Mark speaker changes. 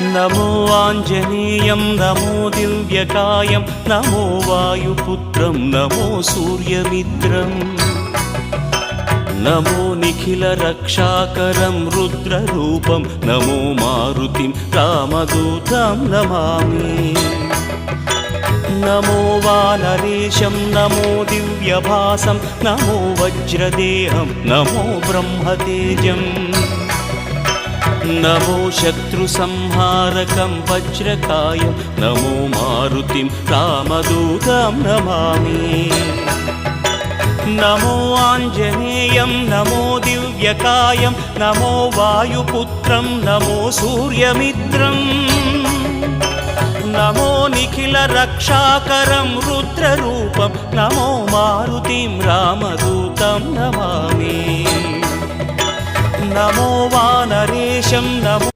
Speaker 1: नमो आञ्जनेयं नमो दिव्यकायं नमो वायुपुत्रं नमो सूर्यमित्रम् नमो निखिलरक्षाकरं रुद्ररूपं नमो मारुतिं रामदूतं Namami नमो वानरेशं नमो दिव्यभासं नमो वज्रदेहं नमो ब्रह्मतेजम् नमो शत्रुसंहारकं वज्रकायं नमो मारुतिं रामदूतं Namami नमो आञ्जनेयं नमो दिव्यकायं नमो वायुपुत्रं नमो सूर्यमित्रम् नमो निखिलरक्षाकरं रुद्ररूपं नमो मारुतिं रामदूतं Namami नमो वानरेशं नमो